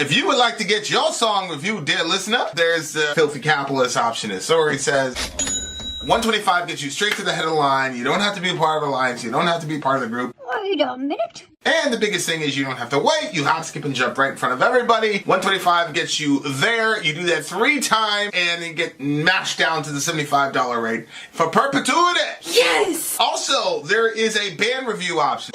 If you would like to get your song reviewed, dear listener, there's the filthy capitalist option. As Sori says, 125 gets you straight to the head of the line. You don't have to be a part of the alliance. You don't have to be part of the group. Wait a minute. And the biggest thing is you don't have to wait. You hop, skip, and jump right in front of everybody. 125 gets you there. You do that 3 times, and then get mashed down to the $75 rate for perpetuity. Yes! Also, there is a band review option.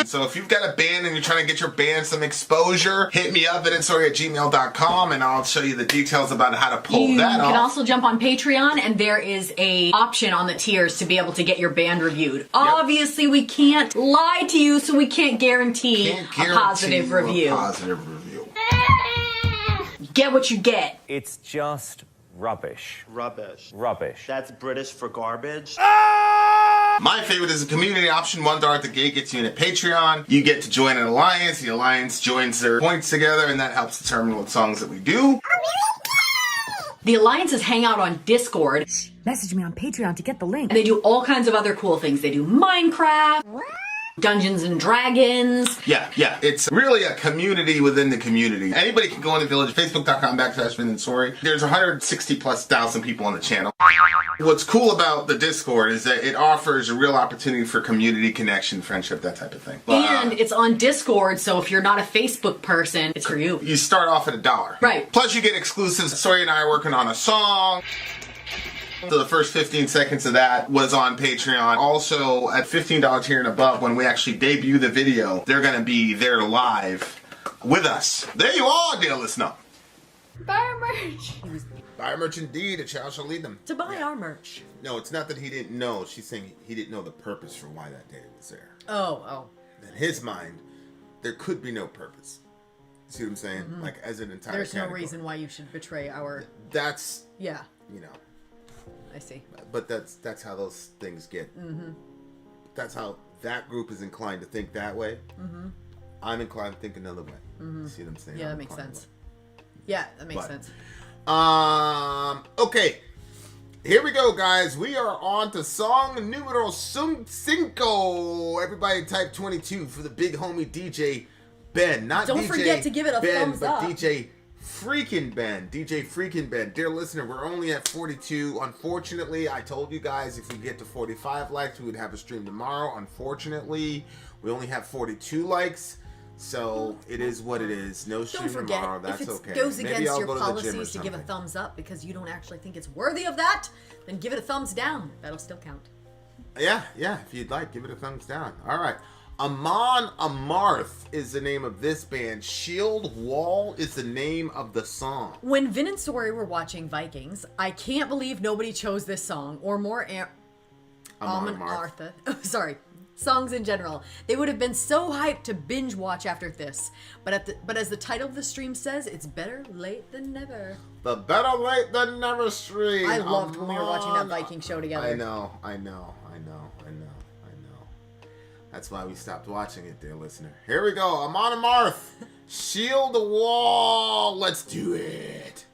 So if you've got a band and you're trying to get your band some exposure, hit me up at insori@gmail.com, and I'll show you the details about how to pull that off. You can also jump on Patreon, and there is a option on the tiers to be able to get your band reviewed. Yep. Obviously, we can't lie to you, so we can't guarantee a positive review. Get what you get. It's just rubbish. Rubbish. Rubbish. That's British for garbage. My favorite is a community option. $1 at the gate gets you in a Patreon. You get to join an alliance. The alliance joins their points together, and that helps determine what songs that we do. The alliances hang out on Discord. Message me on Patreon to get the link. And they do all kinds of other cool things. They do Minecraft, Dungeons and Dragons. Yeah. It's really a community within the community. Anybody can go into Village, Facebook.com/VillageXchange. There's 160,000+ people on the channel. What's cool about the Discord is that it offers a real opportunity for community connection, friendship, that type of thing. And it's on Discord, so if you're not a Facebook person, it's for you. You start off at $1. Right. Plus you get exclusives. Sori and I are working on a song. So the first 15 seconds of that was on Patreon. Also, at $15 tier and above, when we actually debut the video, they're going to be there live with us. There you are, dear listener. Buy our merch. Buy our merch indeed. A child shall lead them. To buy our merch. No, it's not that he didn't know. She's saying he didn't know the purpose for why that day was there. Oh. In his mind, there could be no purpose. See what I'm saying? Mm-hmm. Like, as an entire There's category. no reason why you should betray our... That's... Yeah. You know... I see. But that's how those things get. Mm-hmm. That's how that group is inclined to think that way. Mm-hmm. I'm inclined to think another way. Mm-hmm. See what I'm saying? Yeah, that makes sense. Yeah, that makes sense. Okay. Here we go, guys. We are on to song numero 5. Everybody type 22 for the big homie DJ Ben. Don't forget to give it a thumbs up. DJ Freaking Ben. Dear listener, we're only at 42. Unfortunately, I told you guys if we get to 45 likes, we would have a stream tomorrow. Unfortunately, we only have 42 likes. So it is what it is. No stream tomorrow. That's okay. If it goes against your policies to give a thumbs up because you don't actually think it's worthy of that, then give it a thumbs down. That'll still count. Yeah. If you'd like, give it a thumbs down. All right. Amon Amarth is the name of this band. Shield Wall is the name of the song. When Vin and Sori were watching Vikings, I can't believe nobody chose this song or more Amon Amarth. Oh, sorry. Songs in general. They would have been so hyped to binge watch after this. But as the title of the stream says, it's better late than never. The better late than never stream. I loved when we were watching that Viking show together. I know. That's why we stopped watching it, dear listener. Here we go. Amon Amarth. Shield the Wall. Let's do it.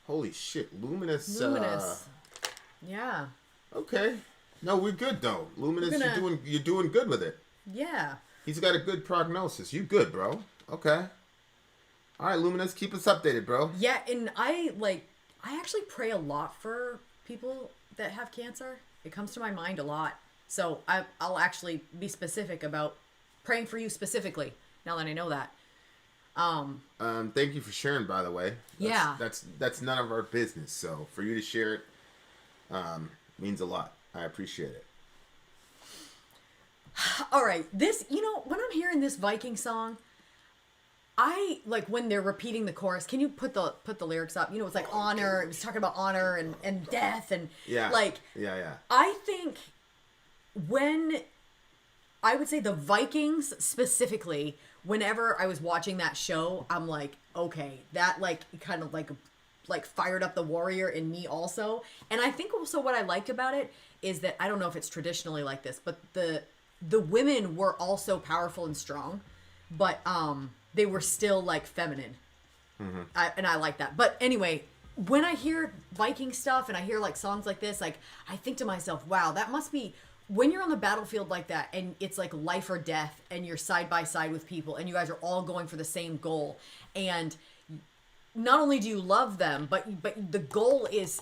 Holy shit, Luminous. Luminous. Yeah. Okay. No, we're good though. Luminous, you're doing good with it. Yeah. He's got a good prognosis. You good, bro. Okay. All right, Luminous, keep us updated, bro. Yeah, and I actually pray a lot for people that have cancer. It comes to my mind a lot. So I'll actually be specific about praying for you specifically, now that I know that. Thank you for sharing, by the way. That's none of our business. So for you to share it, means a lot. I appreciate it. All right, this, when I'm hearing this Viking song, I like when they're repeating the chorus. Can you put the lyrics up? It's like honor. It was talking about honor and death and yeah. I think when I would say the Vikings specifically, whenever I was watching that show, I'm like, okay, that kind of fired up the warrior in me also. And I think also what I liked about it is that I don't know if it's traditionally like this, but the women were also powerful and strong, but they were still feminine. Mm-hmm. I like that. But anyway, when I hear Viking stuff and I hear songs like this, I think to myself, wow, that must be when you're on the battlefield like that and it's life or death and you're side by side with people and you guys are all going for the same goal. And not only do you love them, but the goal is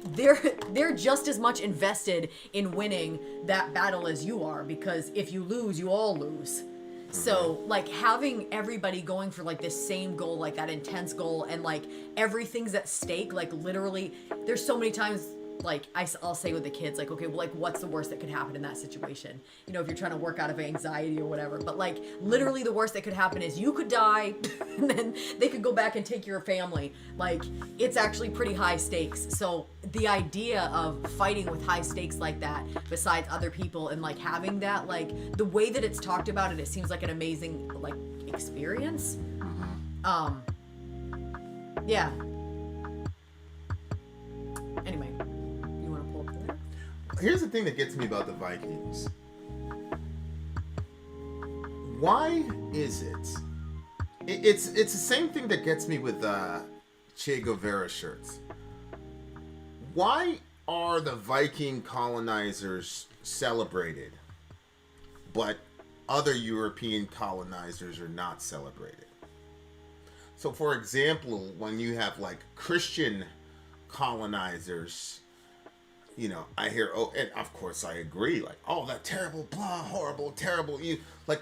they're just as much invested in winning that battle as you are, because if you lose, you all lose. So having everybody going for this same goal, that intense goal, and everything's at stake, literally there's so many times I'll say with the kids, okay, well, what's the worst that could happen in that situation? If you're trying to work out of anxiety or whatever, but literally the worst that could happen is you could die and then they could go back and take your family. It's actually pretty high stakes. So the idea of fighting with high stakes like that, besides other people, and having that, the way that it's talked about it seems like an amazing experience. Yeah. Anyway. Here's the thing that gets me about the Vikings. Why is it? It's the same thing that gets me with Che Guevara shirts. Why are the Viking colonizers celebrated, but other European colonizers are not celebrated? So, for example, when you have Christian colonizers, I hear, and of course I agree, that terrible, blah, horrible, terrible.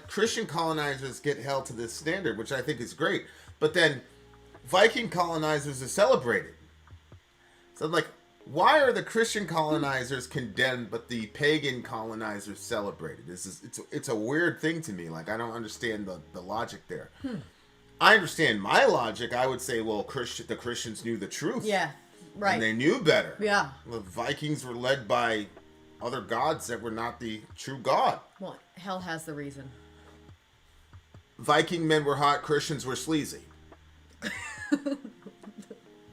Christian colonizers get held to this standard, which I think is great. But then Viking colonizers are celebrated. So why are the Christian colonizers condemned, but the pagan colonizers celebrated? It's a weird thing to me. I don't understand the logic there. I understand my logic. I would say, well, the Christians knew the truth. Yeah. Right. And they knew better. Yeah. The Vikings were led by other gods that were not the true God. Well, hell has the reason. Viking men were hot, Christians were sleazy.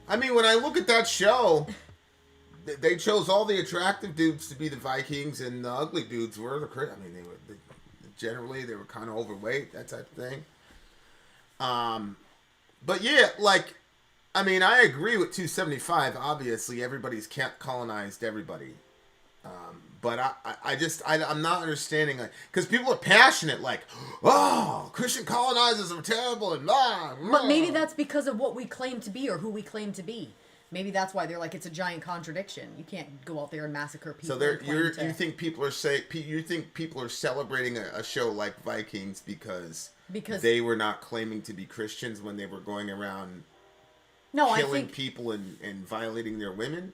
I mean, when I look at that show, they chose all the attractive dudes to be the Vikings, and the ugly dudes were the Christians. I mean, generally they were kind of overweight, that type of thing. But yeah, like, I mean, I agree with 275. Obviously, everybody's colonized everybody. But I'm not understanding, like, because people are passionate, like, oh, Christian colonizers are terrible, and blah, blah. But maybe that's because of what we claim to be or who we claim to be. Maybe that's why they're like, it's a giant contradiction. You can't go out there and massacre people. So you think people are celebrating a show like Vikings because they were not claiming to be Christians when they were going around killing people and violating their women?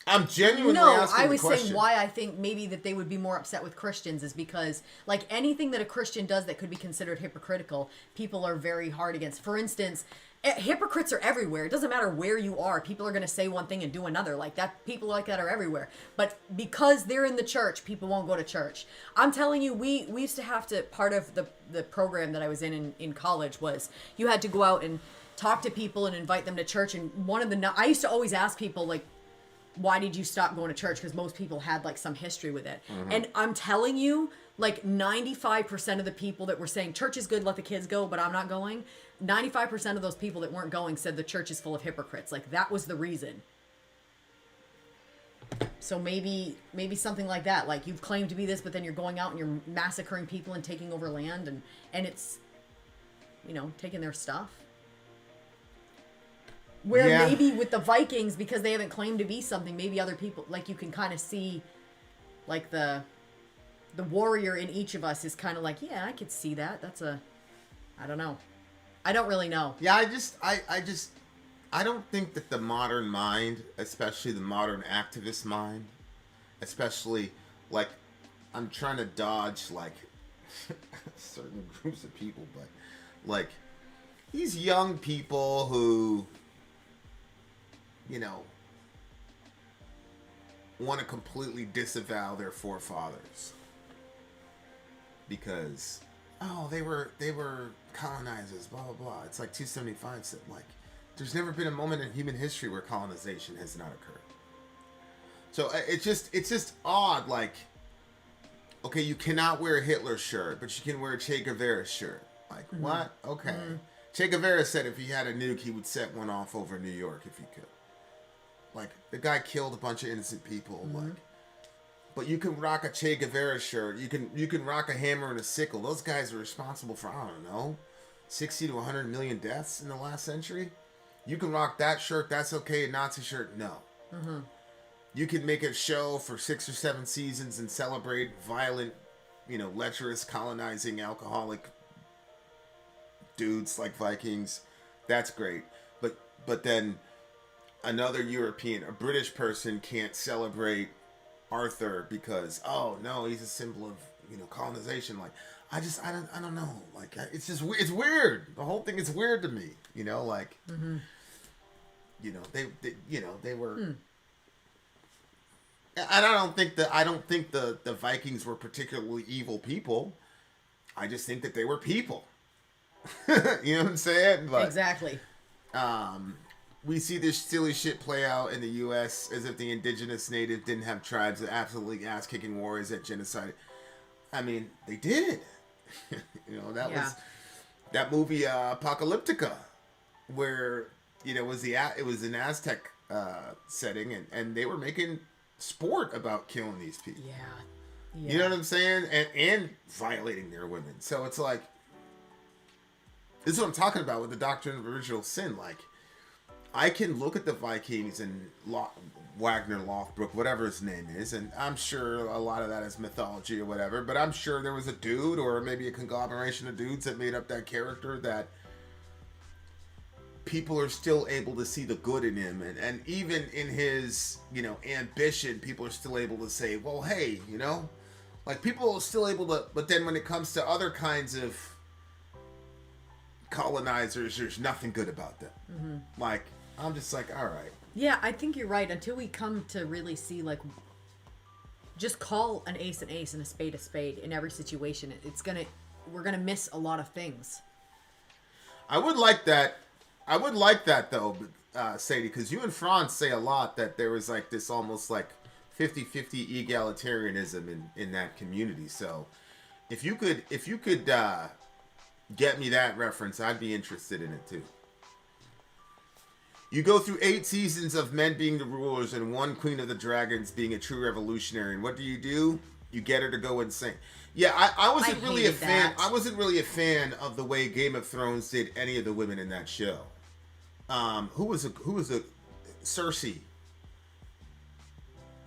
I'm genuinely asking the question. Saying why I think maybe that they would be more upset with Christians is because, like, anything that a Christian does that could be considered hypocritical, people are very hard against. For instance, hypocrites are everywhere. It doesn't matter where you are. People are going to say one thing and do another. Like that, people like that are everywhere. But because they're in the church, people won't go to church. I'm telling you, we used to have to, part of the program that I was in college was you had to go out and talk to people and invite them to church. And I used to always ask people, like, why did you stop going to church? Because most people had like some history with it. Mm-hmm. And I'm telling you, like 95% of the people that were saying church is good, let the kids go, but I'm not going. 95% of those people that weren't going said the church is full of hypocrites. Like that was the reason. So maybe something like that. Like you've claimed to be this, but then you're going out and you're massacring people and taking over land and it's, taking their stuff. Where maybe with the Vikings, because they haven't claimed to be something, maybe other people, like you can kind of see, like the warrior in each of us is kind of like, yeah, I could see that. I don't know. I don't really know. Yeah, I don't think that the modern mind, especially the modern activist mind, especially, like, I'm trying to dodge, like, certain groups of people, but, like, these young people who, want to completely disavow their forefathers because they were colonizers, blah blah blah. It's like 275 said, like, there's never been a moment in human history where colonization has not occurred. So it's just odd, like, okay, you cannot wear a Hitler shirt, but you can wear a Che Guevara shirt. Like, mm-hmm. What? Okay. Mm-hmm. Che Guevara said if he had a nuke, he would set one off over New York if he could. Like, the guy killed a bunch of innocent people. Mm-hmm. Like, but you can rock a Che Guevara shirt. You can rock a hammer and a sickle. Those guys are responsible for, I don't know, 60 to 100 million deaths in the last century. You can rock that shirt. That's okay. A Nazi shirt, no. Mm-hmm. You can make a show for 6 or 7 seasons and celebrate violent, lecherous, colonizing, alcoholic dudes like Vikings. That's great. But then another European, a British person can't celebrate Arthur because, oh no, he's a symbol of, colonization. Like, I don't know. Like, it's weird. The whole thing is weird to me, like, mm-hmm. They were, and I don't think the Vikings were particularly evil people. I just think that they were people. You know what I'm saying? But, exactly. We see this silly shit play out in the U.S. as if the indigenous native didn't have tribes of absolutely ass-kicking warriors that genocide. I mean, they did. Was that movie Apocalyptica, where it was an Aztec setting, and they were making sport about killing these people. Yeah. You know what I'm saying? And violating their women. So it's like, this is what I'm talking about with the doctrine of original sin. Like, I can look at the Vikings and Wagner Lothbrok, whatever his name is, and I'm sure a lot of that is mythology or whatever, but I'm sure there was a dude or maybe a conglomeration of dudes that made up that character that people are still able to see the good in him. And even in his, ambition, people are still able to say, well, hey, like, people are still able to, but then when it comes to other kinds of colonizers, there's nothing good about them. Mm-hmm. Like, I'm just like, all right. Yeah, I think you're right. Until we come to really see, like, just call an ace and a spade in every situation. It's gonna, we're gonna miss a lot of things. I would like that. I would like that though, Sadie, because you and Franz say a lot that there was like this almost like 50-50 egalitarianism in that community. So if you could get me that reference, I'd be interested in it too. You go through 8 seasons of men being the rulers and 1 Queen of the Dragons being a true revolutionary. And what do? You get her to go insane. Yeah, I wasn't really a fan. I wasn't really a fan of the way Game of Thrones did any of the women in that show. Who was a Cersei?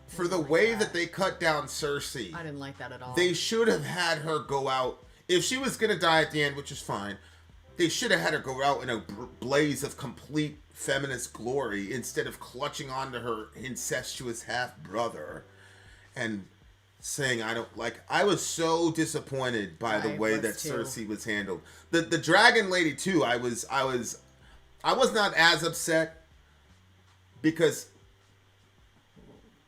For the way that they cut down Cersei, I didn't like that at all. They should have had her go out. If she was gonna die at the end, which is fine, they should have had her go out in a blaze of complete feminist glory instead of clutching onto her incestuous half brother and saying I don't like. I was so disappointed by the way that Cersei was handled. The dragon lady too. I was not as upset because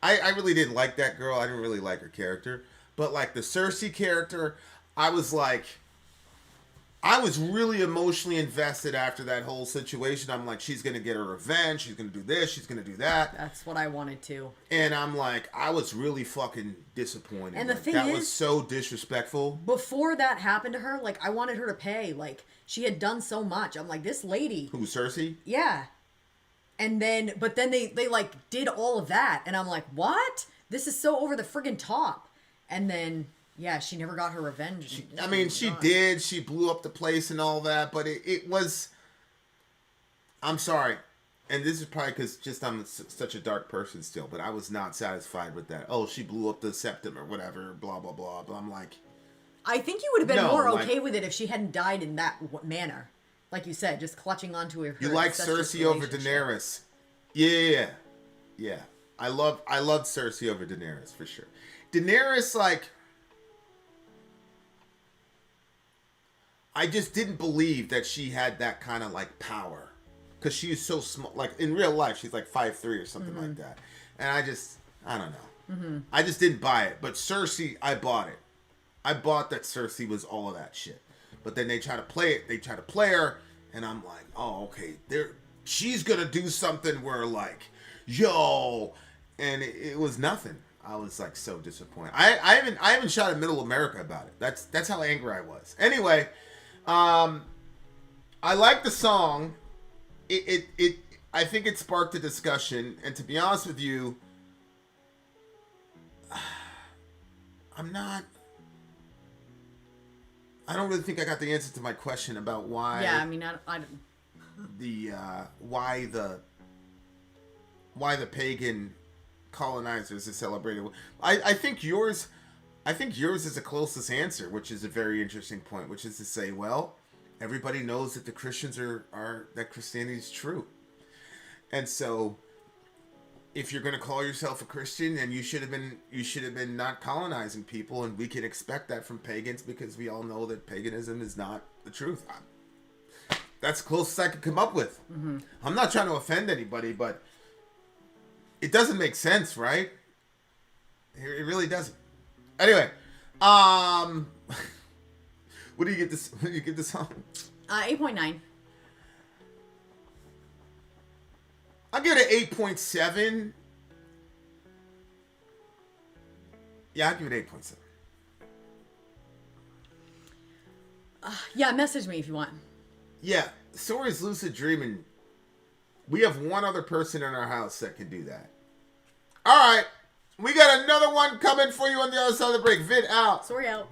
I really didn't like that girl. I didn't really like her character. But like the Cersei character, I was really emotionally invested after that whole situation. I'm like, she's going to get her revenge. She's going to do this. She's going to do that. That's what I wanted to. And I'm like, I was really fucking disappointed. And the thing that is, was so disrespectful. Before that happened to her, like, I wanted her to pay. Like, she had done so much. I'm like, this lady. Who, Cersei? Yeah. And then, but then they like, did all of that. And I'm like, what? This is so over the friggin' top. And then... yeah, she never got her revenge. She did. She blew up the place and all that, but it was... I'm sorry. And this is probably because just I'm such a dark person still, but I was not satisfied with that. Oh, she blew up the septum or whatever, blah, blah, blah. But I'm like... I think you would have been more okay with it if she hadn't died in that manner. Like you said, just clutching onto her. You like Cersei over Daenerys. Yeah. I loved Cersei over Daenerys, for sure. Daenerys, like... I just didn't believe that she had that kind of like power, because she's so small. Like in real life, she's like 5'3" or something like that. And I don't know. I just didn't buy it. But Cersei, I bought it. I bought that Cersei was all of that shit. But then they try to play it. They try to play her, and I'm like, oh, okay. She's gonna do something where like, yo, and it was nothing. I was like so disappointed. I haven't shot at Middle America about it. That's how angry I was. Anyway. I like the song. I think it sparked a discussion, and to be honest with you, I don't really think I got the answer to my question about why. Yeah, I mean, why the pagan colonizers are celebrated. I think yours is the closest answer, which is a very interesting point, which is to say, well, everybody knows that the Christians are that Christianity is true. And so if you're going to call yourself a Christian, then you should have been not colonizing people, and we can expect that from pagans because we all know that paganism is not the truth. That's the closest I could come up with. Mm-hmm. I'm not trying to offend anybody, but it doesn't make sense, right? It really doesn't. Anyway, what do you get this? What do you get this on? 8.9. I'll give it an 8.7. Yeah, I'll give it 8.7. Yeah, message me if you want. Yeah, Sori's lucid dreaming. We have one other person in our house that can do that. All right. We got another one coming for you on the other side of the break. Vid out. Sori out.